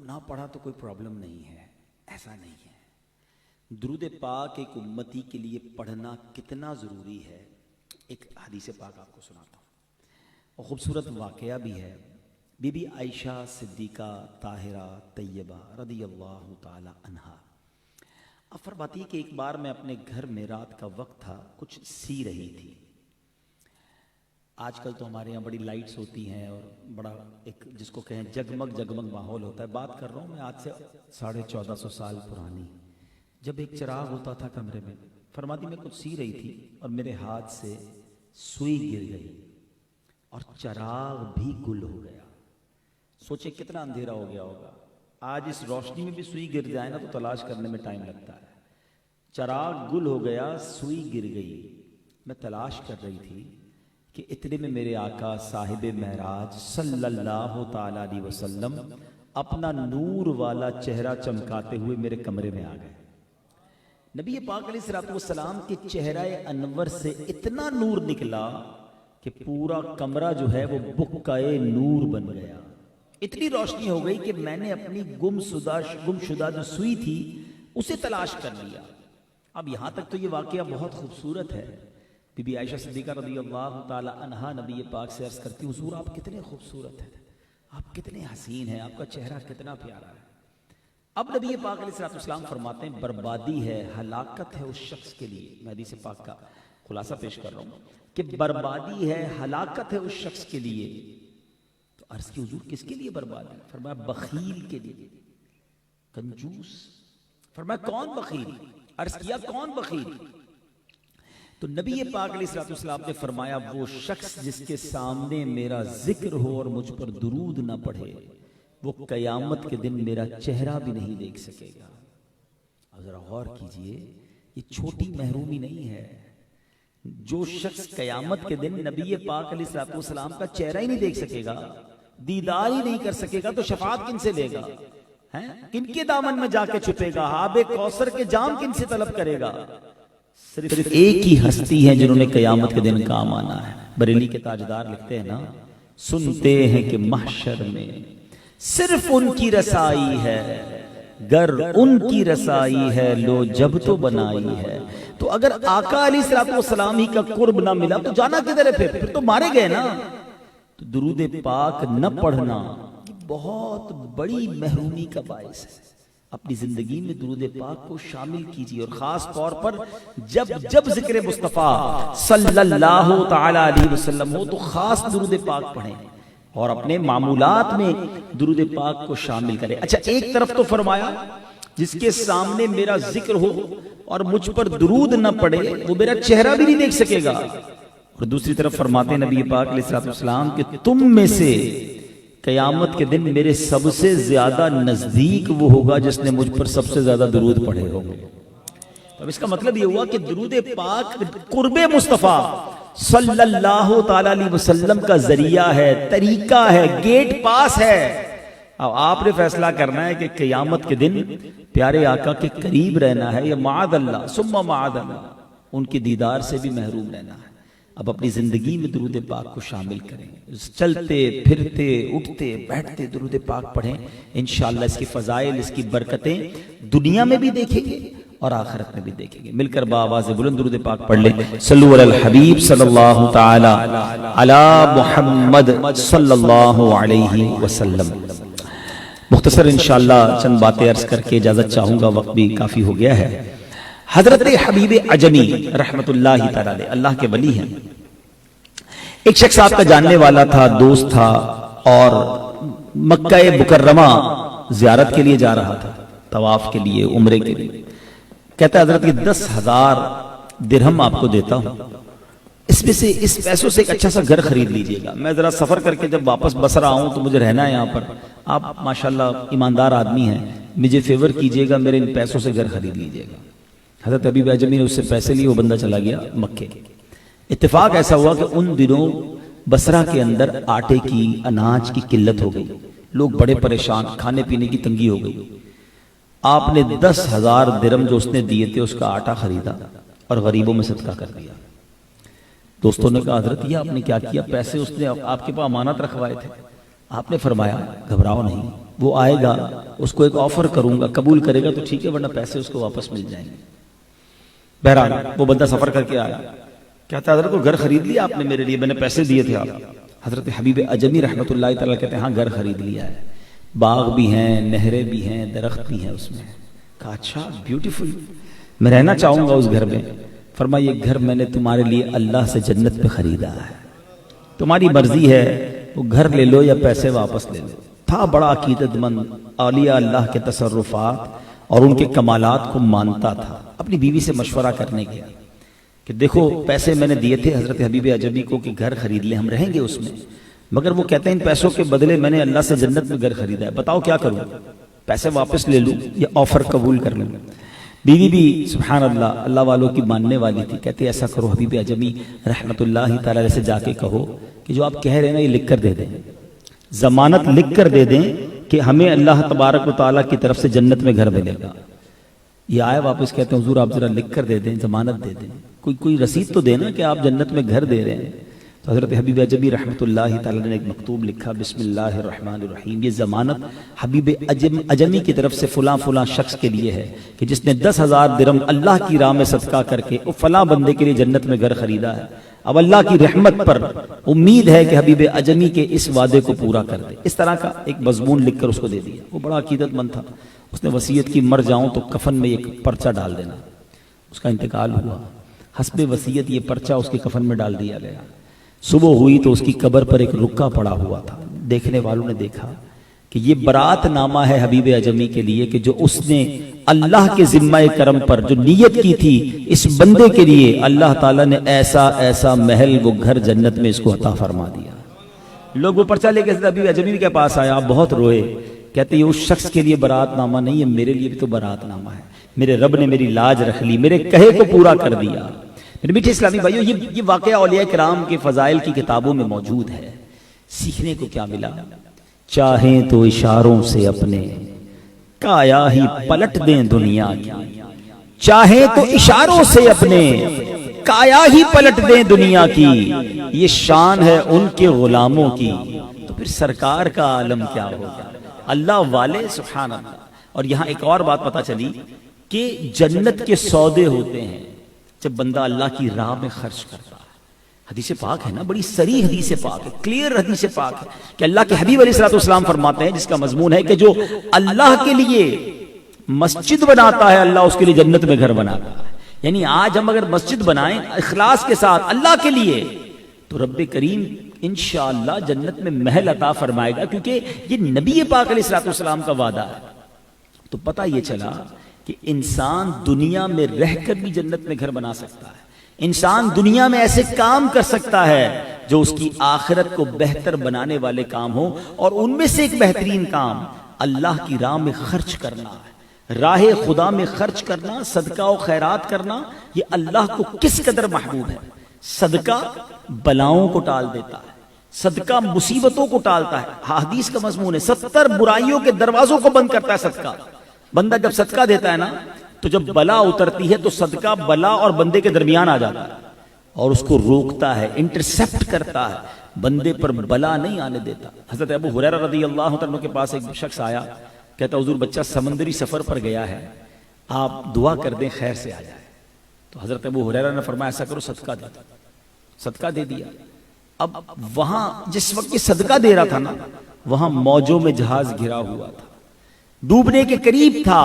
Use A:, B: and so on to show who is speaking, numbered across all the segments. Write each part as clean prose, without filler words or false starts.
A: نہ پڑھا تو کوئی پرابلم نہیں ہے، ایسا نہیں ہے۔ درود پاک ایک امتی کے لیے پڑھنا کتنا ضروری ہے، ایک حدیث پاک آپ کو سناتا ہوں، اور خوبصورت واقعہ بھی ہے۔ بی بی عائشہ صدیقہ طاہرہ طیبہ رضی اللہ تعالی عنہا اب فرماتی ہے کہ ایک بار میں اپنے گھر میں رات کا وقت تھا، کچھ سی رہی تھی۔ آج کل تو ہمارے یہاں بڑی لائٹس ہوتی ہیں اور بڑا ایک جس کو کہیں جگمگ جگمگ ماحول ہوتا ہے۔ بات کر رہا ہوں میں آج سے 1450 سال پرانی، جب ایک چراغ ہوتا تھا کمرے میں۔ فرماتی میں کچھ سی رہی تھی اور میرے ہاتھ سے سوئی گر گئی اور چراغ بھی گل ہو گیا۔ سوچے کتنا اندھیرا ہو گیا ہوگا، آج اس روشنی میں بھی سوئی گر جائے نا تو تلاش کرنے میں ٹائم لگتا ہے۔ چراغ گل ہو گیا، سوئی گر گئی۔ میں تلاش کر رہی تھی کہ اتنے میں میرے آقا صاحب معراج صلی اللہ تعالی علیہ وسلم اپنا نور والا چہرہ چمکاتے ہوئے میرے کمرے میں آ گئے۔ نبی پاک علیہ الصلوۃ والسلام کے چہرہ انور سے اتنا نور نکلا کہ پورا کمرہ جو ہے وہ بکائے نور بن گیا۔ اتنی روشنی ہو گئی کہ میں نے اپنی گم شدہ جو سوئی تھی اسے تلاش کر لیا۔ اب یہاں تک تو یہ واقعہ بہت خوبصورت ہے۔ بی بی عائشہ صدیقہ رضی اللہ تعالی عنہا نبی پاک سے عرض کرتی، حضور آپ کتنے خوبصورت ہیں، آپ کتنے حسین ہیں، آپ کا چہرہ کتنا پیارا ہے۔ اب نبی پاک علیہ السلام فرماتے ہیں بربادی ہے، ہلاکت ہے اس شخص کے لیے۔ میں حدیث پاک کا خلاصہ پیش کر رہا ہوں کہ بربادی ہے، ہلاکت ہے اس شخص کے لیے۔ تو عرض کی حضور کس کے لیے بربادی؟ فرمایا بخیل کے لیے، کنجوس۔ فرمایا کون بخیل؟ عرض کیا کون بخیل؟ تو نبی پاک علیہ السلام نے فرمایا وہ شخص جس کے سامنے میرا ذکر ہو اور مجھ پر درود نہ پڑھے وہ قیامت کے دن میرا چہرہ بھی نہیں دیکھ سکے گا۔ اب ذرا غور کیجئے، یہ چھوٹی محرومی نہیں ہے۔ جو شخص قیامت کے دن نبی پاک علیہ السلام کا چہرہ ہی نہیں دیکھ سکے گا، دیدار ہی نہیں کر سکے گا، تو شفاعت کن سے لے گا؟ کن کے دامن میں جا کے چھپے گا؟ حوض کوثر کے جام کن سے طلب کرے گا؟ صرف ایک ہی ہستی ہے جنہوں نے قیامت کے دن کام آنا ہے۔ بریلی کے تاجدار لکھتے ہیں نا، سنتے ہیں کہ محشر میں صرف ان کی رسائی ہے، گر ان کی رسائی ہے لو جب تو بنائی ہے۔ تو اگر آقا علیہ السلام ہی کا قرب نہ ملا تو جانا کدھر ہے؟ پھر تو مارے گئے نا۔ تو درود پاک نہ پڑھنا بہت بڑی محرومی کا باعث ہے۔ اپنی زندگی میں درود پاک کو شامل کیجیے، اور خاص طور پر جب ذکر مصطفیٰ صلی اللہ تعالی علیہ وسلم ہو تو خاص درود پاک پڑھیں اور اپنے معمولات میں درود پاک کو شامل کریں۔ اچھا، ایک طرف تو فرمایا جس کے سامنے میرا ذکر ہو اور مجھ پر درود نہ پڑے وہ میرا چہرہ بھی نہیں دیکھ سکے گا، اور دوسری طرف فرماتے نبی پاک علیہ السلام کہ تم میں سے قیامت کے دن میرے سب سے زیادہ نزدیک وہ ہوگا جس نے مجھ پر سب سے زیادہ درود پڑھے ہوں گے۔ اب اس کا مطلب یہ ہوا کہ درود پاک قرب مصطفیٰ صلی اللہ تعالی علیہ وسلم کا ذریعہ ہے، طریقہ ہے، گیٹ پاس ہے۔ اب آپ نے فیصلہ کرنا ہے کہ قیامت کے دن پیارے آقا کے قریب رہنا ہے یا معاذ اللہ ثم معاذ اللہ ان کی دیدار سے بھی محروم رہنا ہے۔ اب اپنی زندگی میں درود پاک کو شامل کریں، چلتے پھرتے اٹھتے بیٹھتے درود پاک پڑھیں، انشاءاللہ اس کی فضائل، اس کی برکتیں دنیا میں بھی دیکھیں گے اور آخرت میں بھی دیکھیں گے۔ مل کر بآواز بلند درود پاک پڑھ لیں، صلو علی الحبیب صلی اللہ تعالی علی محمد صلی اللہ علیہ وسلم۔ مختصر انشاءاللہ چند باتیں عرض کر کے اجازت چاہوں گا، وقت بھی کافی ہو گیا ہے۔ حضرت حبیب عجمی رحمت اللہ تعالی علیہ اللہ کے ولی ہیں، ایک شخص آپ کا جاننے والا تھا، دوست تھا، اور مکہ مکرمہ زیارت کے لیے جا رہا تھا، طواف کے لیے، عمرے کے لیے۔ کہتا ہے حضرت یہ 10,000 درہم آپ کو دیتا ہوں، اس میں سے اس پیسوں سے ایک اچھا سا گھر خرید لیجئے گا، میں ذرا سفر کر کے جب واپس بصرہ آؤں تو مجھے رہنا ہے یہاں پر، آپ ماشاءاللہ ایماندار آدمی ہیں، مجھے فیور کیجئے گا، میرے ان پیسوں سے گھر خرید لیجئے گا۔ حضرت حبیب عجمی نے اس سے پیسے لیے، وہ بندہ چلا گیا مکے۔ اتفاق ایسا ہوا کہ ان دنوں بصرہ کے اندر آٹے کی، اناج کی قلت ہو گئی، لوگ بڑے پریشان، کھانے پینے کی تنگی ہو گئی۔ آپ نے 10,000 درہم جو اس نے دیے تھے اس کا آٹا خریدا اور غریبوں میں صدقہ کر دیا۔ دوستوں نے کہا حضرت یہ آپ نے کیا کیا؟ پیسے اس نے آپ کے پاس امانت رکھوائے تھے۔ آپ نے فرمایا گھبراؤ نہیں، وہ آئے گا، اس کو ایک آفر کروں گا، قبول کرے گا تو ٹھیک ہے، ورنہ پیسے اس کو واپس مل جائیں گے۔ بہرحال وہ بندہ سفر کر کے آیا، کہتا ہے حضرت کو گھر خرید لیا آپ نے میرے لیے، میں نے پیسے دیے تھے آپ۔ حضرت حبیب عجمی رحمۃ اللہ تعالیٰ کہتے ہیں ہاں گھر خرید لیا ہے، باغ بھی ہیں، نہریں بھی ہیں، درخت بھی ہیں اس میں۔ کہا اچھا بیوٹیفل، میں رہنا چاہوں گا اس گھر میں۔ فرمایا یہ گھر میں نے تمہارے لیے اللہ سے جنت میں خریدا ہے، تمہاری مرضی ہے وہ گھر لے لو یا پیسے واپس لے لو۔ تھا بڑا عقیدت مند، اولیاء اللہ کے تصرفات اور ان کے کمالات کو مانتا تھا۔ اپنی بیوی سے مشورہ کرنے گیا کہ دیکھو پیسے میں نے دیے تھے حضرت حبیب عجمی کو کہ گھر خرید لیں، ہم رہیں گے اس میں، مگر وہ کہتے ہیں ان پیسوں کے بدلے میں نے اللہ سے جنت میں گھر خریدا ہے، بتاؤ کیا کروں، پیسے واپس لے لوں یا آفر قبول کر لوں؟ بیوی بھی سبحان اللہ اللہ والوں کی ماننے والی تھی، کہتے ایسا کرو حبیب عجمی رحمت اللہ تعالی علیہ سے جا کے کہو کہ جو آپ کہہ رہے ہیں نا یہ لکھ کر دے دیں، ضمانت لکھ کر دے دیں کہ ہمیں اللہ تبارک و تعالیٰ کی طرف سے جنت میں گھر ملے گا۔ یہ آئے واپس کہتے ہیں حضور آپ ذرا لکھ کر دے دیں، ضمانت دے دیں، کوئی رسید تو دینا کہ آپ جنت میں گھر دے رہے ہیں۔ تو حضرت حبیب عجمی رحمۃ اللہ تعالیٰ نے ایک مکتوب لکھا، بسم اللہ الرحمن الرحیم، یہ ضمانت حبیب عجمی کی طرف سے فلاں فلاں شخص کے لیے ہے کہ جس نے 10,000 درہم اللہ کی راہ میں صدقہ کر کے فلاں بندے کے لیے جنت میں گھر خریدا ہے۔ اب اللہ کی رحمت پر امید ہے کہ حبیب عجمی کے اس وعدے کو پورا کر دے۔ اس طرح کا ایک مضمون لکھ کر اس کو دے دیا۔ وہ بڑا عقیدت مند تھا، اس نے وصیت کی مر جاؤں تو کفن میں ایک پرچہ ڈال دینا۔ اس کا انتقال ہوا، حسب وصیت یہ پرچہ اس کے کفن میں ڈال دیا گیا۔ صبح ہوئی تو اس کی قبر پر ایک رکا پڑا ہوا تھا۔ دیکھنے والوں نے دیکھا کہ یہ برات نامہ ہے حبیب عجمی کے لیے کہ جو اس نے اللہ کے ذمہ کرم پر جو نیت کی تھی اس بندے کے لیے، اللہ تعالیٰ نے ایسا ایسا محل وہ گھر جنت میں اس کو عطا فرما دیا۔ لوگ وہ پرچہ لے کے حبیب عجمی کے پاس آیا، بہت روئے، کہتے یہ اس شخص کے لیے برات نامہ نہیں ہے، میرے لیے بھی تو برات نامہ ہے، میرے رب نے میری لاج رکھ لی، میرے کہے کو پورا کر دیا۔ میرے میٹھے اسلامی بھائیو، یہ واقعہ اولیاء کرام کے فضائل کی کتابوں میں موجود ہے۔ سیکھنے کو کیا ملا؟ چاہیں تو اشاروں سے اپنے کایا ہی پلٹ دیں دنیا کی، چاہیں تو اشاروں سے اپنے کایا ہی پلٹ دیں دنیا کی، یہ شان ہے ان کے غلاموں کی، تو پھر سرکار کا عالم کیا ہوگا؟ اللہ والے سبحان اللہ۔ اور یہاں ایک اور بات پتہ چلی کہ جنت کے سودے ہوتے ہیں جب بندہ اللہ کی راہ میں خرچ کرتا ہے۔ حدیث پاک ہے نا، بڑی صریح حدیث پاک ہے، کلیئر حدیث پاک ہے کہ اللہ کے حبیب علیہ الصلوۃ والسلام فرماتے ہیں، جس کا مضمون ہے کہ جو اللہ کے لیے مسجد بناتا ہے اللہ اس کے لیے جنت میں گھر بناتا ہے۔ یعنی آج ہم اگر مسجد بنائیں اخلاص کے ساتھ اللہ کے لیے تو رب کریم انشاءاللہ جنت میں محل عطا فرمائے گا، کیونکہ یہ نبی پاک علیہ الصلوۃ والسلام کا وعدہ ہے۔ تو پتہ یہ چلا کہ انسان دنیا میں رہ کر بھی جنت میں گھر بنا سکتا ہے، انسان دنیا میں ایسے کام کر سکتا ہے جو اس کی آخرت کو بہتر بنانے والے کام ہوں، اور ان میں سے ایک بہترین کام اللہ کی راہ میں خرچ کرنا ہے، راہ خدا میں خرچ کرنا، صدقہ و خیرات کرنا۔ یہ اللہ کو کس قدر محبوب ہے۔ صدقہ بلاؤں کو ٹال دیتا ہے، صدقہ مصیبتوں کو ٹالتا ہے۔ حدیث کا مضمون ہے 70 برائیوں کے دروازوں کو بند کرتا ہے صدقہ۔ بندہ جب صدقہ دیتا ہے نا تو جب بلا اترتی ہے تو صدقہ بلا اور بندے کے درمیان آ جاتا ہے اور اس کو روکتا ہے، انٹرسپٹ کرتا ہے، بندے پر بلا نہیں آنے دیتا۔ حضرت ابو ہریرہ رضی اللہ عنہ کے پاس ایک شخص آیا، کہتا حضور بچہ سمندری سفر پر گیا ہے، آپ دعا کر دیں خیر سے آ جائے۔ تو حضرت ابو ہریرہ نے فرمایا ایسا کرو صدقہ دے دو۔ صدقہ دے دیا۔ اب وہاں جس وقت یہ صدقہ دے رہا تھا نا وہاں موجوں میں جہاز گھرا ہوا تھا، ڈوبنے کے قریب تھا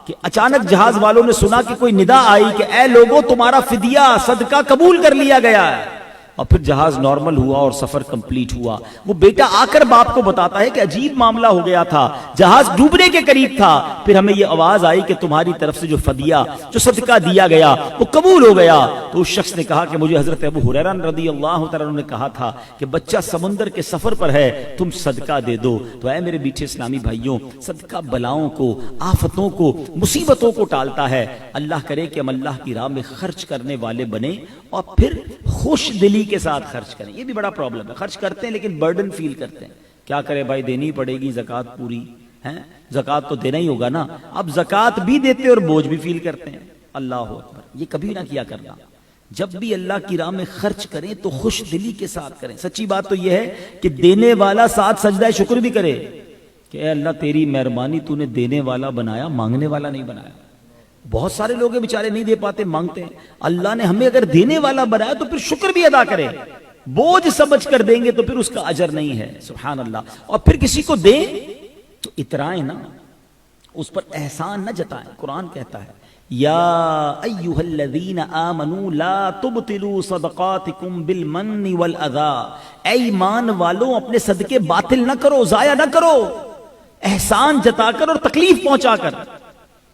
A: کہ اچانک جہاز والوں نے سنا کہ کوئی ندا آئی کہ اے لوگوں تمہارا فدیہ صدقہ قبول کر لیا گیا ہے، اور پھر جہاز نارمل ہوا اور سفر کمپلیٹ ہوا۔ وہ بیٹا آ کر باپ کو بتاتا ہے کہ عجیب معاملہ ہو گیا تھا، جہاز ڈوبنے کے قریب تھا، پھر ہمیں یہ آواز آئی کہ تمہاری طرف سے جو فدیہ جو صدقہ دیا گیا وہ قبول ہو گیا۔ تو اس شخص نے کہا کہ مجھے حضرت ابو ہریرہ رضی اللہ تعالیٰ نے کہا تھا کہ بچہ سمندر کے سفر پر ہے، تم صدقہ دے دو۔ تو اے میرے میٹھے اسلامی بھائیوں، صدقہ بلاؤں کو، آفتوں کو، مصیبتوں کو ٹالتا ہے۔ اللہ کرے کہ ہم اللہ کی راہ میں خرچ کرنے والے بنیں اور پھر خوش دلی کے ساتھ خرچ کریں۔ یہ بھی بڑا پرابلم ہے، خرچ کرتے ہیں لیکن برڈن فیل کرتے ہیں، کیا کرے بھائی دینی پڑے گی زکوٰۃ پوری ہے، زکوٰۃ تو دینا ہی ہوگا نا۔ اب زکوٰۃ بھی دیتے اور بوجھ بھی فیل کرتے ہیں۔ اللہ اکبر، یہ کبھی نہ کیا کرنا۔ جب بھی اللہ کی راہ میں خرچ کریں تو خوش دلی کے ساتھ کریں۔ سچی بات تو یہ ہے کہ دینے والا ساتھ سجدہ شکر بھی کرے، کہ اے اللہ تیری مہربانی، تو نے دینے والا بنایا، مانگنے والا نہیں بنایا. بہت سارے لوگ ہیں بیچارے نہیں دے پاتے، مانگتے ہیں. اللہ نے ہمیں اگر دینے والا بنایا تو پھر شکر بھی ادا کرے. بوجھ سمجھ کر دیں گے تو پھر اس کا اجر نہیں ہے. سبحان اللہ. اور پھر کسی کو دیں تو اترائیں نا، اس پر احسان نہ جتائیں. قرآن کہتا ہے یا ایھا الذین آمنوا لا تبطلوا صدقاتکم بالمن والاذی، اے ایمان والوں اپنے صدقے باطل نہ کرو، ضائع نہ کرو، احسان جتا کر اور تکلیف پہنچا کر.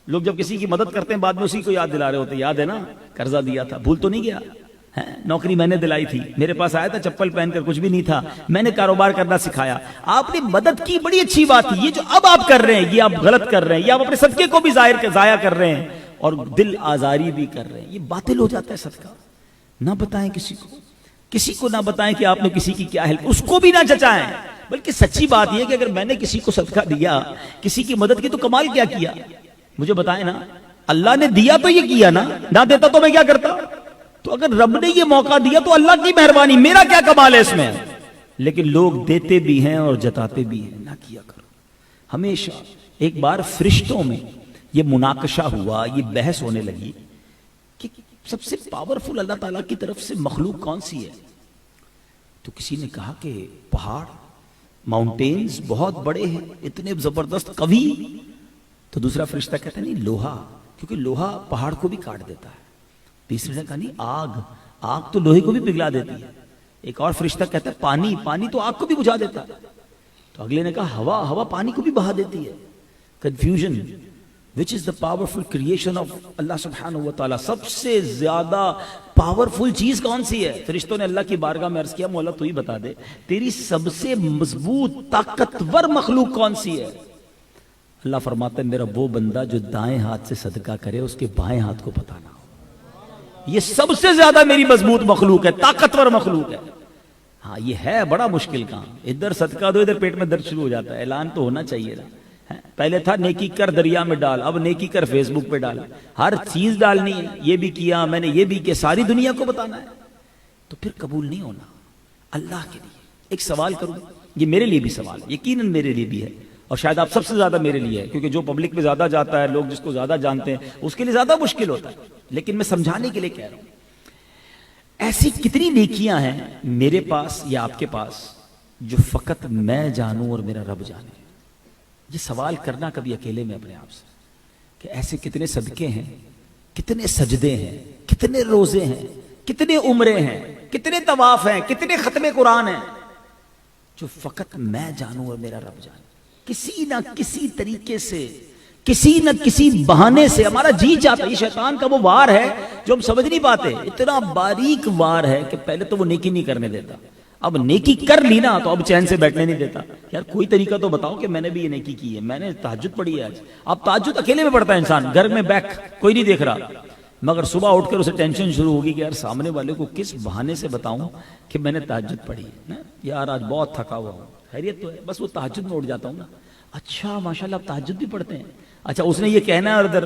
A: لوگ جب کسی کی مدد کرتے ہیں بعد میں اسی کو یاد دلا رہے ہوتے، یاد ہے نا قرضہ دیا تھا، بھول تو نہیں گیا؟ نوکری میں نے دلائی تھی، میرے پاس آیا تھا چپل پہن کر، کچھ بھی نہیں تھا، میں نے کاروبار کرنا سکھایا. آپ نے مدد کی، بڑی اچھی بات ہے. یہ جو اب آپ کر رہے ہیں یہ آپ غلط کر رہے ہیں، یہ آپ اپنے صدقے کو بھی ضائع کر رہے ہیں اور دل آزاری بھی کر رہے ہیں. یہ باطل ہو جاتا ہے صدقہ. نہ بتائیں کسی کو نہ بتائیں کہ آپ نے کسی کی کیا ہیلپ، اس کو بھی نہ چچائیں. بلکہ سچی بات یہ کہ اگر میں نے کسی کو صدقہ دیا، کسی کی مدد کی، تو کمال کیا کیا؟ مجھے بتائیں نا. اللہ نے دیا تو یہ کیا نا، نہ دیتا تو میں کیا کرتا؟ تو اگر رب نے یہ موقع دیا تو اللہ کی مہربانی، میرا کیا کمال ہے اس میں؟ لیکن لوگ دیتے بھی ہیں اور جتاتے بھی ہیں. نہ کیا کرو. ہمیشہ ایک بار فرشتوں میں یہ مناقشہ ہوا، یہ بحث ہونے لگی کہ سب سے پاورفل اللہ تعالیٰ کی طرف سے مخلوق کون سی ہے. تو کسی نے کہا کہ پہاڑ، ماؤنٹینز بہت بڑے ہیں، اتنے زبردست قوی. تو دوسرا فرشتہ کہتا ہے نہیں، لوہا، کیونکہ لوہا پہاڑ کو بھی کاٹ دیتا ہے. تیسرے نے کہا نہیں، آگ تو لوہے کو بھی پگھلا دیتی ہے. ایک اور فرشتہ کہتا ہے پانی تو آگ کو بھی بجھا دیتا ہے. تو اگلے نے کہا ہوا پانی کو بھی بہا دیتی ہے. Confusion. which is the powerful creation of اللہ سبحانہ و تعالیٰ. سب سے زیادہ پاورفل چیز کون سی ہے؟ فرشتوں نے اللہ کی بارگاہ میں عرض کیا مولا تو ہی بتا دے، تیری سب سے مضبوط طاقتور مخلوق کون سی ہے؟ اللہ فرماتا ہے میرا وہ بندہ جو دائیں ہاتھ سے صدقہ کرے اس کے بائیں ہاتھ کو پتہ نہ ہو. یہ سب سے زیادہ میری مضبوط مخلوق ہے، طاقتور مخلوق ہے. ہاں یہ ہے بڑا مشکل کام. ادھر صدقہ دو، ادھر پیٹ میں درد شروع ہو جاتا ہے. اعلان تو ہونا چاہیے نا. پہلے تھا نیکی کر دریا میں ڈال، اب نیکی کر فیس بک پہ ڈال. ہر چیز ڈالنی ہے. یہ بھی کیا میں نے، یہ بھی کیا، ساری دنیا کو بتانا ہے. تو پھر قبول نہیں ہونا. اللہ کے لیے ایک سوال کروں، یہ میرے لیے بھی سوال ہے، یقیناً میرے لیے بھی ہے، اور شاید آپ سب سے زیادہ میرے لیے ہے، کیونکہ جو پبلک میں زیادہ جاتا ہے، لوگ جس کو زیادہ جانتے ہیں، اس کے لیے زیادہ مشکل ہوتا ہے. لیکن میں سمجھانے کے لیے کہہ رہا ہوں، ایسی کتنی نیکیاں ہیں میرے پاس یا آپ کے پاس جو فقط میں جانوں اور میرا رب جانے. یہ سوال کرنا کبھی اکیلے میں اپنے آپ سے کہ ایسے کتنے صدقے ہیں، کتنے سجدے ہیں، کتنے روزے ہیں، کتنے عمرے ہیں، کتنے طواف ہیں، کتنے ختم قرآن ہیں جو فقط میں جانوں اور میرا رب جانے. کسی نہ کسی طریقے سے، کسی نہ کسی بہانے سے ہمارا جی چاہتا ہے. یہ شیطان کا وہ وار ہے جو ہم سمجھ نہیں پاتے. اتنا باریک وار ہے کہ پہلے تو وہ نیکی نہیں کرنے دیتا، اب نیکی کر لی نا تو اب چین سے بیٹھنے نہیں دیتا. یار کوئی طریقہ تو بتاؤ کہ میں نے بھی یہ نیکی کی ہے، میں نے تہجد پڑھی ہے آج. اب تہجد اکیلے میں پڑھتا ہے انسان، گھر میں بیٹھ کوئی نہیں دیکھ رہا، مگر صبح اٹھ کر اسے ٹینشن شروع ہوگی کہ یار سامنے والے کو کس بہانے سے بتاؤں کہ میں نے تہجد پڑھی ہے. یار آج بہت تھکا ہوا ہوں. خیریت تو ہے، بس وہ تہجد میں اٹھ جاتا ہوں نا. اچھا ماشاءاللہ آپ تہجد بھی پڑھتے ہیں. اچھا اس نے یہ کہنا ہے اور ادھر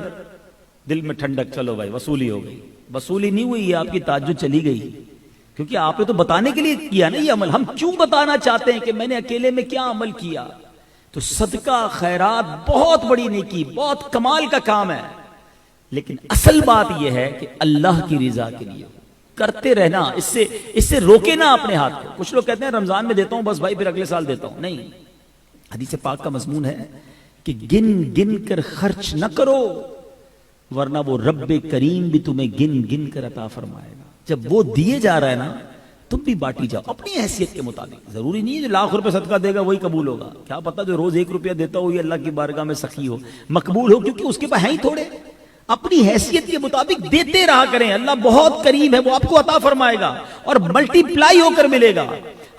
A: دل میں ٹھنڈک، چلو بھائی وصولی ہو گئی. وصولی نہیں ہوئی ہے، آپ کی تہجد چلی گئی، کیونکہ آپ نے تو بتانے کے لیے کیا نا یہ عمل. ہم کیوں بتانا چاہتے ہیں کہ میں نے اکیلے میں کیا عمل کیا؟ تو صدقہ خیرات بہت بڑی نیکی، بہت کمال کا کام ہے، لیکن اصل بات یہ ہے کہ اللہ کی رضا کے لیے کرتے رہنا. اس سے روکے نا اپنے ہاتھ کو. کچھ لوگ کہتے ہیں رمضان میں دیتا ہوں بس بھائی پھر اگلے سال دیتا ہوں. نہیں، حدیث پاک کا مضمون ہے کہ گن گن کر خرچ نہ کرو ورنہ وہ رب کریم بھی تمہیں گن گن کر عطا فرمائے گا. جب وہ دیے جا رہا ہے نا تم بھی باٹی جاؤ اپنی حیثیت کے مطابق. ضروری نہیں ہے جو لاکھ روپے صدقہ دے گا وہی قبول ہوگا. کیا پتہ جو روز 1 روپیہ دیتا ہو یہ اللہ کی بارگاہ میں سخی ہو، مقبول ہو، کیونکہ اس کے پاس ہیں ہی تھوڑے. اپنی حیثیت کے مطابق دیتے رہا کریں. اللہ بہت کریم ہے، وہ آپ کو عطا فرمائے گا اور ملٹی پلائی ہو کر ملے گا.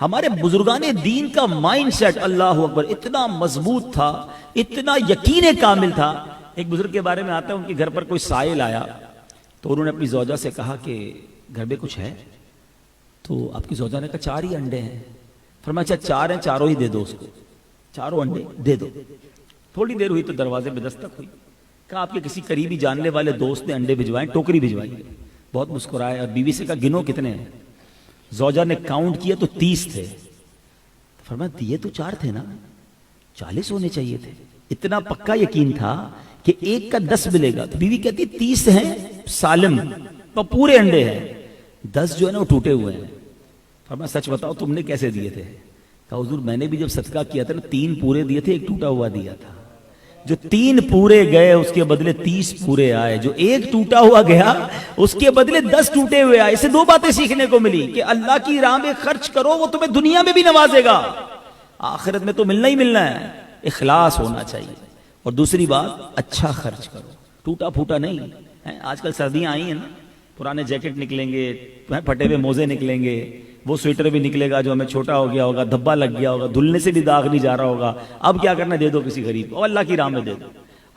A: ہمارے بزرگان دین کا مائنڈ سیٹ اللہ اکبر اتنا مضبوط تھا، اتنا یقین کامل تھا. ایک بزرگ کے بارے میں آتا ہے، ان کے گھر پر کوئی سائل آیا تو انہوں نے اپنی زوجہ سے کہا کہ گھر میں کچھ ہے؟ تو آپ کی زوجہ نے کہا 4 ہی انڈے ہیں. فرمایا اچھا 4 ہیں، چاروں ہی دے دو اس کو، چاروں انڈے دے دو. تھوڑی دیر ہوئی تو دروازے میں دستک ہوئی. کہا آپ کے کسی قریبی جاننے والے دوست نے انڈے بھجوائے، ٹوکری بھجوائی. بہت مسکرائے اور بیوی سے کہا گنو کتنے ہیں. زوجہ نے کاؤنٹ کیا تو 30 تھے. فرمایا دیے تو 4 تھے نا. 40 ہونے چاہیے تھے. اتنا پکا یقین تھا کہ ایک کا 10 ملے گا. تو بیوی کہتی 30 ہیں سالم تو پورے انڈے ہیں, 10 جو ہے نا وہ ٹوٹے ہوئے ہیں. فرمایا سچ بتاؤ تم نے کیسے دیے تھے؟ کہا حضور میں نے بھی جب صدقہ کیا تھا نا 3 پورے دیے تھے, ایک ٹوٹا ہوا دیا تھا. جو 3 پورے گئے اس کے بدلے 30 پورے آئے. جو ایک ٹوٹا ہوا گیا اس کے بدلے 10 ٹوٹے ہوئے آئے. اسے 2 باتیں سیکھنے کو ملی کہ اللہ کی راہ میں خرچ کرو, وہ تمہیں دنیا میں بھی نوازے گا, آخرت میں تو ملنا ہی ملنا ہے. اخلاص ہونا چاہیے. اور دوسری بات اچھا خرچ کرو, ٹوٹا پھوٹا نہیں. آج کل سردیاں آئی ہیں نا, پرانے جیکٹ نکلیں گے, پھٹے ہوئے موزے نکلیں گے, وہ سویٹر بھی نکلے گا جو ہمیں چھوٹا ہو گیا ہوگا, دھبا لگ گیا ہوگا, دھلنے سے بھی داغ نہیں جا رہا ہوگا. اب کیا کرنا, دے دو کسی غریب کو, اللہ کی راہ میں دے دو.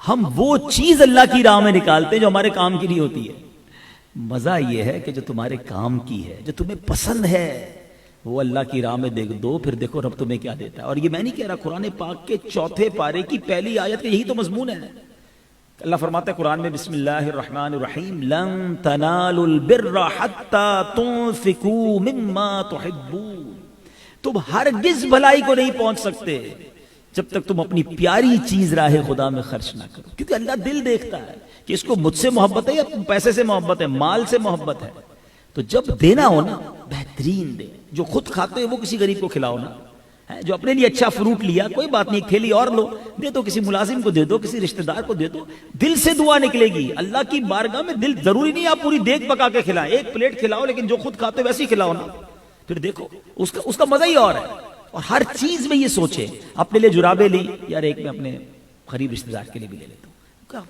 A: ہم وہ چیز اللہ کی راہ میں نکالتے جو ہمارے کام کی نہیں ہوتی ہے. مزہ یہ ہے کہ جو تمہارے کام کی ہے, جو تمہیں پسند ہے, وہ اللہ کی راہ میں دے دو, پھر دیکھو رب تمہیں کیا دیتا ہے. اور یہ میں نہیں کہہ رہا, قرآن پاک کے 4 پارے کی پہلی آیت کا یہی تو مضمون ہے. اللہ فرماتا ہے قرآن میں بسم اللہ الرحمن الرحیم لن تنالوا البر حتی تنفقوا مما تحبون. تم ہرگز بھلائی کو نہیں پہنچ سکتے جب تک تم اپنی پیاری چیز راہ خدا میں خرچ نہ کرو. کیونکہ اللہ دل دیکھتا ہے کہ اس کو مجھ سے محبت ہے یا پیسے سے محبت ہے, مال سے محبت ہے. تو جب دینا ہو نا بہترین دے. جو خود کھاتے ہیں وہ کسی غریب کو کھلاؤ نا. جو اپنے لیے اچھا فروٹ لیا کوئی بات نہیں, ایک تھیلی اور لو, دے دو کسی ملازم کو, دے دو کسی رشتہ دار کو, دے دو. دل سے دعا نکلے گی اللہ کی بارگاہ میں. دل ضروری نہیں آپ پوری دیگ پکا کے کھلائیں, ایک پلیٹ کھلاؤ, لیکن جو خود کھاتے ویسے ہی کھلاؤ نا. پھر دیکھو اس کا مزہ ہی اور ہے. اور ہر چیز میں یہ سوچے, اپنے لیے جرابیں لی, یار ایک میں اپنے قریب رشتہ دار کے لیے بھی لے لیتا ہوں,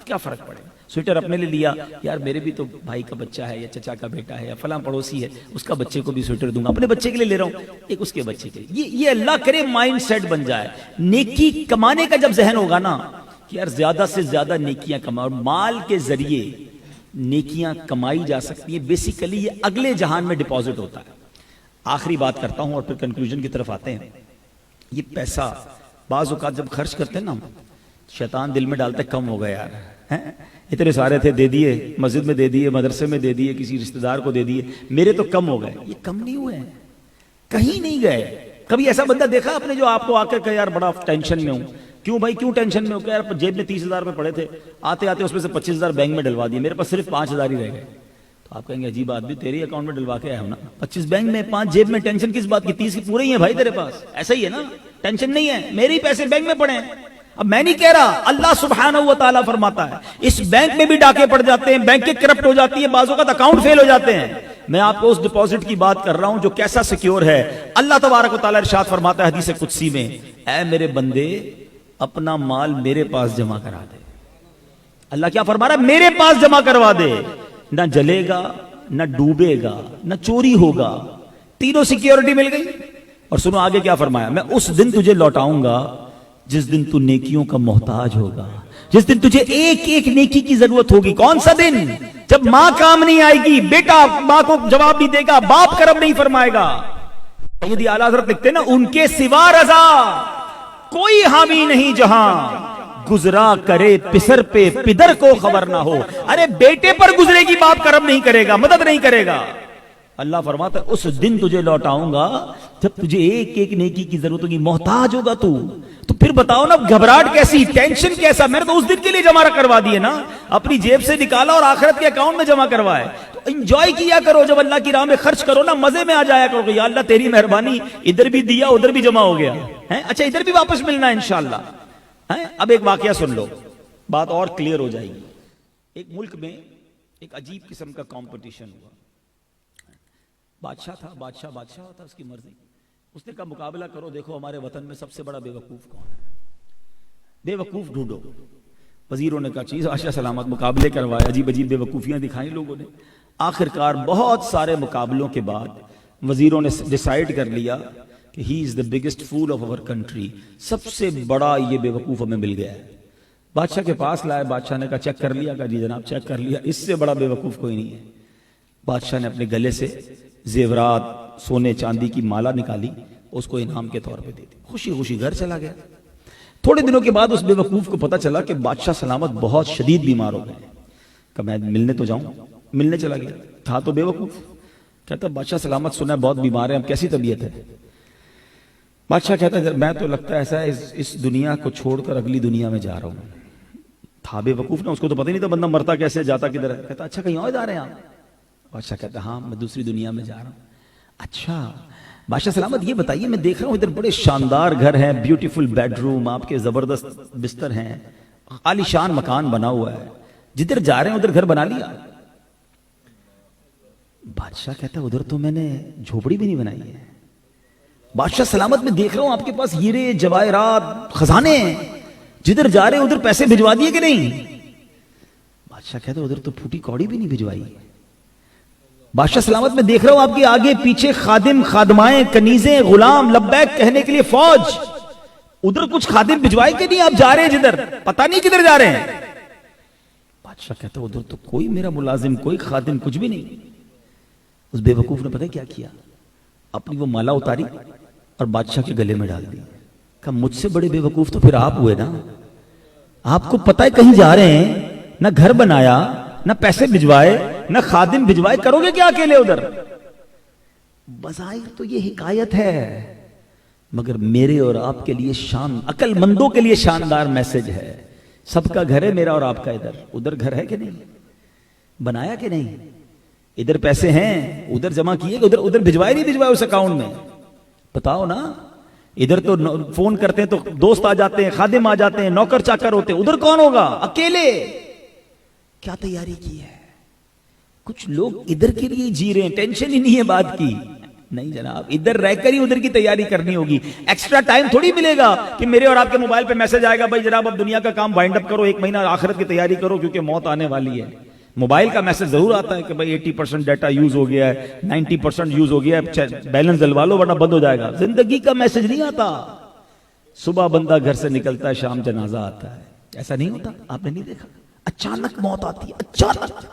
A: کیا فرق پڑے گا. سویٹر اپنے لیے لیا, یار میرے بھی تو بھائی کا بچہ ہے یا چچا کا بیٹا ہے یا فلاں پڑوسی ہے, اس کا بچے کو بھی سویٹر دوں گا, اپنے بچے کے لیے لے رہا ہوں, ایک اس کے بچے کے لیے. یہ اللہ کرے مائنڈ سیٹ بن جائے. نیکی کمانے کا جب ذہن ہوگا نا کہ یار زیادہ سے زیادہ نیکیاں کماؤ, اور مال کے ذریعے نیکیاں کمائی جا سکتی ہیں. بیسیکلی یہ اگلے جہان میں ڈپازٹ ہوتا ہے. آخری بات کرتا ہوں اور پھر کنکلوژن کی طرف آتے ہیں. یہ پیسہ بعض اوقات جب خرچ کرتے ہیں نا, شیطان دل میں ڈالتا ہے کم ہو گیا یار, اتنے سارے تھے دے دیے, مسجد میں دے دیے, مدرسے میں دے دیے, کسی رشتہ دار کو دے دیے, میرے تو کم ہو گئے. یہ کم نہیں ہوئے ہیں, کہیں نہیں گئے. کبھی ایسا بندہ دیکھا آپ نے جو آپ کو آ کر کہ یار بڑا ٹینشن میں ہوں, کیوں بھائی کیوں ٹینشن میں ہو, کہ یار جیب میں 30,000 روپے پڑے تھے, آتے آتے اس میں سے 25,000 بینک میں ڈلوا دیے, میرے پاس صرف 5,000 ہی رہ گئے. تو آپ کہیں گے عجیب آدمی, تیری اکاؤنٹ میں ڈلوا کے آیا ہوں نا, 25 بینک میں, 5 جیب میں, ٹینشن کس بات کی, 30 پورے ہی ہیں بھائی تیرے پاس. ایسا ہی ہے نا, ٹینشن نہیں ہے, میرے ہی پیسے بینک میں پڑے ہیں. اب میں نہیں کہہ رہا, اللہ سبحانہ و تعالیٰ فرماتا ہے اس بینک میں بھی ڈاکے پڑ جاتے ہیں, بینک کے کرپٹ ہو جاتی ہے, بعض اوقات اکاؤنٹ فیل ہو جاتے ہیں. میں آپ کو اس ڈپازٹ کی بات کر رہا ہوں جو کیسا سیکیور ہے. اللہ تبارک و تعالیٰ ارشاد فرماتا ہے حدیث قدسی میں, اے میرے بندے اپنا مال میرے پاس جمع کرا دے. اللہ کیا فرما رہا ہے, میرے پاس جمع کروا دے, نہ جلے گا, نہ ڈوبے گا, نہ چوری ہوگا. تینوں سیکیورٹی مل گئی. اور سنو آگے کیا فرمایا, میں اس دن تجھے لوٹاؤں گا جس دن تو نیکیوں کا محتاج ہوگا, جس دن تجھے ایک ایک نیکی کی ضرورت ہوگی. کون سا دن؟ جب ماں کام نہیں آئے گی, بیٹا ماں کو جواب نہیں دے گا, باپ کرم نہیں فرمائے گا. سیدی اعلیٰ حضرت لکھتے نا, ان کے سوا رضا کوئی حامی نہیں جہاں, گزرا کرے پسر پہ پدر کو خبر نہ ہو. ارے بیٹے پر گزرے گی, باپ کرم نہیں کرے گا, مدد نہیں کرے گا. اللہ فرماتا ہے اس دن تجھے لوٹاؤں گا جب تجھے ایک ایک نیکی کی ضرورت ہوگی, محتاج ہوگا تو پھر بتاؤ نا گھبراہٹ کیسی, ٹینشن کیسا. میں نے تو اس دن کے لیے جمع کروا دیے نا, اپنی جیب سے نکالا اور آخرت کے اکاؤنٹ میں جمع کروائے. تو انجوائے کیا کرو, جب اللہ کی راہ میں خرچ کرو نا مزے میں آ جایا کرو کہ یا اللہ تیری مہربانی, ادھر بھی دیا ادھر بھی جمع ہو گیا, اچھا ادھر بھی واپس ملنا ہے انشاءاللہ. اب ایک واقعہ سن لو, بات اور کلیئر ہو جائے گی. ایک ملک میں ایک عجیب قسم کا کمپٹیشن ہوا. بادشاہ تھا, بادشاہ ہوتا, اس کی مرضی. اس نے کہا مقابلہ کرو, دیکھو ہمارے وطن میں سب سے بڑا بے وقوف کون ہے, بے وقوف ڈھونڈو. وزیروں نے کہا چیز عاشا سلامت, مقابلے کروائے, عجیب عجیب بے وقوفیاں دکھائیں لوگوں نے. آخرکار بہت سارے مقابلوں کے بعد وزیروں نے ڈیسائیڈ کر لیا کہ he is the biggest fool of our country, سب سے بڑا یہ بے وقوف ہمیں مل گیا ہے. بادشاہ کے پاس لائے, بادشاہ نے کہا چیک کر لیا, کہا جی جناب چیک کر لیا, اس سے بڑا بے وقوف کوئی نہیں ہے. بادشاہ نے اپنے گلے سے زیورات, سونے چاندی کی مالا نکالی, اس کو انعام کے طور پہ دے دی, خوشی خوشی گھر چلا گیا. تھوڑے دنوں کے بعد اس بے وقوف کو پتا چلا کہ بادشاہ سلامت بہت شدید بیمار ہو گئے. کہ میں ملنے تو جاؤں, ملنے چلا گیا. تھا تو بے وقوف, کہتا بادشاہ سلامت سنا ہے بہت بیمار ہے, اب کیسی طبیعت ہے؟ بادشاہ کہتا ہے میں تو لگتا ہے ایسا ہے اس دنیا کو چھوڑ کر اگلی دنیا میں جا رہا ہوں. تھا بے وقوف نا، اس کو تو پتہ ہی نہیں تھا بندہ مرتا کیسے جاتا کدھر ہے. کہتا اچھا کہیں اور جا رہے ہیں آپ؟ بادشاہ کہتا ہاں میں دوسری دنیا میں جا رہا ہوں. اچھا بادشاہ سلامت یہ بتائیے، میں دیکھ رہا ہوں ادھر بڑے شاندار گھر ہیں، بیوٹیفل بیڈ روم، آپ کے زبردست بستر ہیں، عالی شان مکان بنا ہوا ہے، جدھر جا رہے ہیں ادھر گھر بنا لیا؟ بادشاہ کہتا ہے ادھر تو میں نے جھوپڑی بھی نہیں بنائی ہے. بادشاہ سلامت میں دیکھ رہا ہوں آپ کے پاس ہیرے جواہرات خزانے ہیں، جدھر جا رہے ہیں ادھر پیسے بھجوا دیے کہ نہیں؟ بادشاہ کہتا ہے ادھر تو پھوٹی کوڑی بھی نہیں بھجوائی. بادشاہ سلامت میں دیکھ رہا ہوں آپ کے آگے پیچھے خادم، خادمائیں، کنیزیں، غلام، لبیک کہنے کے لیے فوج، ادھر کچھ خادم بھجوائے کہ نہیں؟ آپ جا رہے ہیں جدھر پتہ نہیں کدھر جا رہے ہیں. بادشاہ کہتا ہے ادھر تو کوئی میرا ملازم، کوئی خادم، کچھ بھی نہیں. اس بے وقوف نے پتہ کیا کیا؟ اپنی وہ مالا اتاری اور بادشاہ کے گلے میں ڈال دی. کہا مجھ سے بڑے بے وقوف تو پھر آپ ہوئے نا. آپ کو پتہ ہے کہیں جا رہے ہیں، نہ گھر بنایا، نہ پیسے بھجوائے، نہ خادم بھجوائے، کرو گے کیا اکیلے ادھر؟ بظاہر تو یہ حکایت ہے، مگر میرے اور آپ کے لیے عقل مندوں کے لیے شاندار میسج ہے. سب کا گھر ہے، میرا اور آپ کا ادھر گھر ہے کہ نہیں؟ بنایا کہ نہیں؟ ادھر پیسے ہیں، ادھر جمع کیے، ادھر بھجوائے نہیں بھجوائے اس اکاؤنٹ میں؟ بتاؤ نا. ادھر تو فون کرتے ہیں تو دوست آ جاتے ہیں، خادم آ جاتے ہیں، نوکر چاکر ہوتے ہیں، ادھر کون ہوگا؟ اکیلے. کیا تیاری کی ہے؟ کچھ لوگ ادھر کے لیے جی رہے ہیں، ٹینشن ہی نہیں ہے بات کی. نہیں جناب، ادھر رہ کر ہی ادھر کی تیاری کرنی ہوگی. ایکسٹرا ٹائم تھوڑی ملے گا کہ میرے اور آپ کے موبائل پہ میسج آئے گا بھائی جناب اب دنیا کا کام بائنڈ اپ کرو، 1 مہینہ آخرت کی تیاری کرو کیونکہ موت آنے والی ہے. موبائل کا میسج ضرور آتا ہے کہ بھائی 80% ڈیٹا یوز ہو گیا ہے، 90% یوز ہو گیا ہے، بیلنس ڈلوا لو ورنہ بند ہو جائے گا. زندگی کا میسج نہیں آتا. صبح بندہ گھر سے نکلتا ہے، شام جنازہ آتا ہے. ایسا نہیں ہوتا؟ آپ نے نہیں دیکھا؟ اچانک موت آتی ہے، اچانک.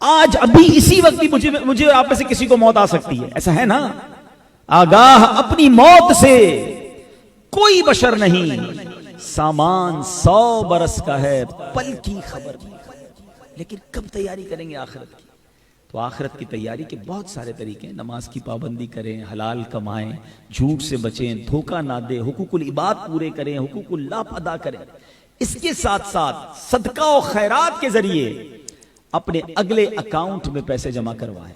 A: آج ابھی اسی وقت بھی مجھے آپ میں سے کسی کو موت آ سکتی ہے. ایسا ہے نا؟ آگاہ اپنی موت سے کوئی بشر نہیں، سامان 100 برس کا ہے، پل کی خبر نہیں. لیکن کب تیاری کریں گے آخرت کی؟ تو آخرت کی تیاری کے بہت سارے طریقے ہیں. نماز کی پابندی کریں، حلال کمائیں، جھوٹ سے بچیں، دھوکہ نہ دیں، حقوق العباد پورے کریں، حقوق اللہ ادا کریں. اس کے ساتھ ساتھ صدقہ و خیرات کے ذریعے اپنے اگلے اکاؤنٹ میں پیسے جمع کروائیں.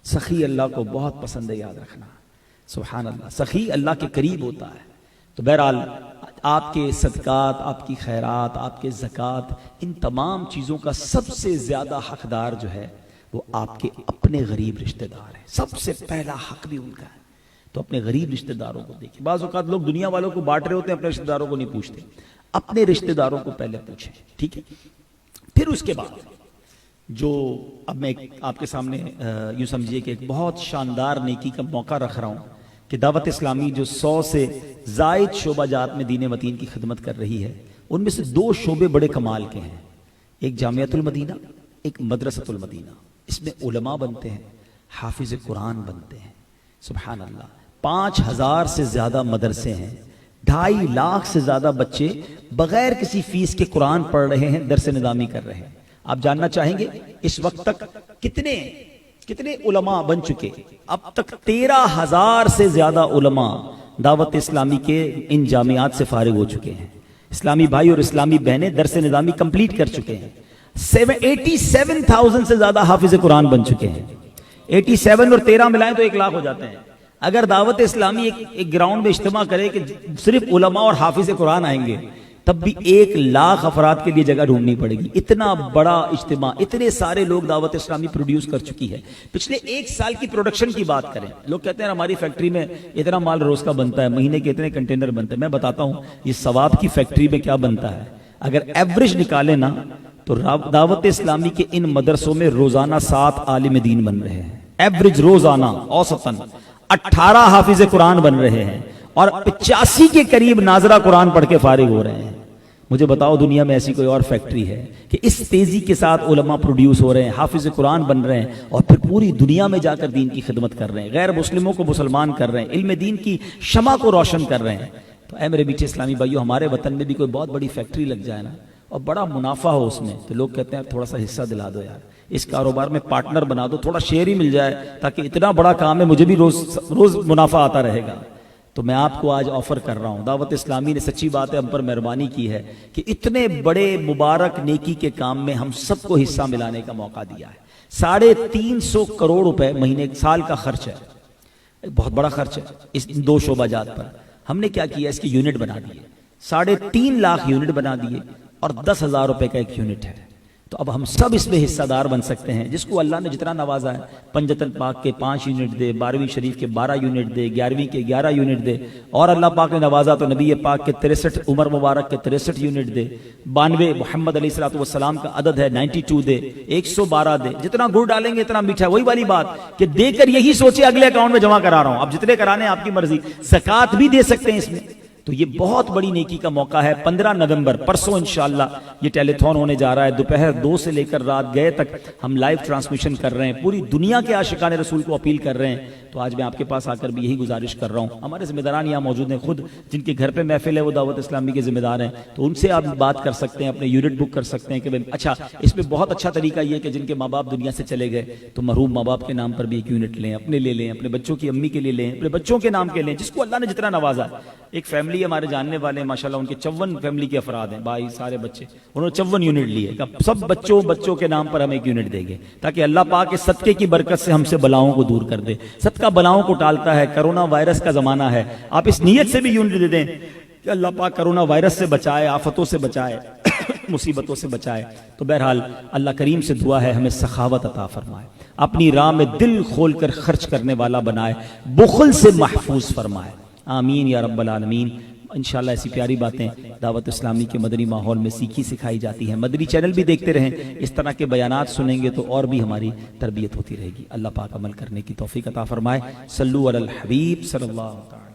A: سخی اللہ کو بہت پسند ہے، یاد رکھنا. سبحان اللہ، سخی اللہ کے قریب ہوتا ہے. تو بہرحال آپ کے صدقات، آپ کی خیرات، آپ کے زکوٰۃ، ان تمام چیزوں کا سب سے زیادہ حقدار جو ہے وہ آپ کے اپنے غریب رشتہ دار ہیں. سب سے پہلا حق بھی ان کا ہے. تو اپنے غریب رشتہ داروں کو دیکھیں. بعض اوقات لوگ دنیا والوں کو بانٹ رہے ہوتے ہیں، اپنے رشتہ داروں کو نہیں پوچھتے. اپنے رشتہ داروں کو پہلے پوچھیں، ٹھیک ہے؟ پھر اس کے بعد جو اب میں آپ کے سامنے یوں سمجھیے کہ ایک بہت شاندار نیکی کا موقع رکھ رہا ہوں کہ دعوت اسلامی جو 100 سے زائد شعبہ جات میں دین متین کی خدمت کر رہی ہے، ان میں سے 2 شعبے بڑے کمال کے ہیں. ایک جامعۃ المدینہ، ایک مدرسۃ المدینہ. اس میں علماء بنتے ہیں، حافظ قرآن بنتے ہیں. سبحان اللہ. 5000 سے زیادہ مدرسے ہیں، 2.5 لاکھ سے زیادہ بچے بغیر کسی فیس کے قرآن پڑھ رہے ہیں، درس نظامی کر رہے ہیں. آپ جاننا چاہیں گے اس وقت تک کتنے علماء بن چکے؟ اب تک 13,000 سے زیادہ علماء دعوت اسلامی کے ان جامعات سے فارغ ہو چکے ہیں. اسلامی بھائی اور اسلامی بہنیں درس نظامی کمپلیٹ کر چکے ہیں. 87,000 سے زیادہ حافظ قرآن بن چکے ہیں. 87 اور 13 ملائیں تو 1 لاکھ ہو جاتے ہیں. اگر دعوت اسلامی ایک گراؤنڈ میں اجتماع کرے کہ صرف علماء اور حافظ قرآن آئیں گے، تب بھی 1 لاکھ افراد کے لیے جگہ ڈھونڈنی پڑے گی. اتنا بڑا اجتماع، اتنے سارے لوگ دعوت اسلامی پروڈیوس کر چکی ہے. پچھلے 1 سال کی پروڈکشن کی بات کریں، لوگ کہتے ہیں ہماری فیکٹری میں اتنا مال روز کا بنتا ہے، مہینے کے اتنے کنٹینر بنتے ہیں. میں بتاتا ہوں یہ ثواب کی فیکٹری میں کیا بنتا ہے. اگر ایوریج نکالے نا تو دعوت اسلامی کے ان مدرسوں میں روزانہ 7 عالم دین بن رہے ہیں. ایوریج روزانہ اوسطاً 18 حافظ قرآن بن رہے ہیں اور 85 کے قریب ناظرہ قرآن پڑھ کے فارغ ہو رہے ہیں. مجھے بتاؤ دنیا میں ایسی کوئی اور فیکٹری ہے کہ اس تیزی کے ساتھ علماء پروڈیوس ہو رہے ہیں، حافظ قرآن بن رہے ہیں اور پھر پوری دنیا میں جا کر دین کی خدمت کر رہے ہیں، غیر مسلموں کو مسلمان کر رہے ہیں، علم دین کی شمع کو روشن کر رہے ہیں. تو اے میرے میٹھے اسلامی بھائیو، ہمارے وطن میں بھی کوئی بہت بڑی فیکٹری لگ جائے نا اور بڑا منافع ہو اس میں، تو لوگ کہتے ہیں تھوڑا سا حصہ دلا دو یار، اس کاروبار میں پارٹنر بنا دو، تھوڑا شیئر ہی مل جائے تاکہ اتنا بڑا کام ہے مجھے بھی روز منافع آتا رہے گا. تو میں آپ کو آج آفر کر رہا ہوں، دعوت اسلامی نے سچی بات ہے ہم پر مہربانی کی ہے کہ اتنے بڑے مبارک نیکی کے کام میں ہم سب کو حصہ ملانے کا موقع دیا ہے۔ 350 کروڑ روپے مہینے سال کا خرچ ہے، بہت بڑا خرچ ہے اس 2 شعبہ جات پر۔ ہم نے کیا کیا، اس کی یونٹ بنا دیے، 3.5 لاکھ یونٹ بنا دیے اور 10,000 روپے کا ایک یونٹ ہے۔ تو اب ہم سب اس میں حصہ دار بن سکتے ہیں، جس کو اللہ نے جتنا نوازا ہے، پنجتن پاک کے 5 یونٹ دے، 12ویں شریف کے 12 یونٹ دے، 11ویں کے 11 یونٹ دے، اور اللہ پاک نے نوازا تو نبی پاک کے 63 عمر مبارک کے 63 یونٹ دے، 92 محمد علیہ السلام کا عدد ہے 92 دے، 112 دے، جتنا گڑ ڈالیں گے اتنا میٹھا۔ وہی والی بات کہ دے کر یہی سوچے اگلے اکاؤنٹ میں جمع کرا رہا ہوں، اب جتنے کرانے آپ کی مرضی، زکوٰۃ بھی دے سکتے ہیں اس میں۔ تو یہ بہت بڑی نیکی کا موقع ہے۔ 15 نومبر پرسوں انشاءاللہ یہ ٹیلی تھون ہونے جا رہا ہے، دوپہر 2 سے لے کر رات گئے تک ہم لائیو ٹرانسمیشن کر رہے ہیں، پوری دنیا کے عاشقان رسول کو اپیل کر رہے ہیں۔ تو آج میں آپ کے پاس آ کر بھی یہی گزارش کر رہا ہوں، ہمارے ذمہ داران یہاں موجود ہیں، خود جن کے گھر پہ محفل ہے وہ دعوت اسلامی کے ذمہ دار ہیں، تو ان سے آپ بات کر سکتے ہیں، اپنے یونٹ بک کر سکتے ہیں کہ اچھا اس میں بہت اچھا طریقہ یہ کہ جن کے ماں باپ دنیا سے چلے گئے تو مرحوم ماں باپ کے نام پر بھی ایک یونٹ لیں، اپنے لے لیں، اپنے بچوں کی امی کے لیے لیں، اپنے بچوں کے نام کے لیں، جس کو اللہ نے جتنا نوازا۔ ایک فیملی ہمارے جاننے والے ہیں ماشاءاللہ، ان کے 54 فیملی کے افراد ہیں، بھائی سارے بچے، انہوں نے 54 یونٹ لیے، سب بچوں کے نام پر ہم ایک یونٹ دیں گے تاکہ اللہ پاک اس صدقے کی برکت سے ہم سے بلاؤں کو دور کر دے۔ صدقہ بلاؤں کو ٹالتا ہے، کرونا وائرس کا زمانہ ہے، آپ اس نیت سے بھی یونٹ دے دیں کہ اللہ پاک کرونا وائرس سے بچائے، آفتوں سے بچائے، مصیبتوں سے بچائے۔ تو بہرحال اللہ کریم سے دعا ہے ہمیں سخاوت عطا فرمائے، اپنی راہ میں دل کھول کر خرچ کرنے والا بنائے، بخل سے محفوظ فرمائے، آمین یا رب العالمین۔ انشاءاللہ ایسی پیاری باتیں دعوت اسلامی کے مدنی ماحول میں سیکھی سکھائی جاتی ہیں۔ مدنی چینل بھی دیکھتے رہیں، اس طرح کے بیانات سنیں گے تو اور بھی ہماری تربیت ہوتی رہے گی۔ اللہ پاک عمل کرنے کی توفیق عطا فرمائے۔ صلو علی الحبیب صلی اللہ تعالی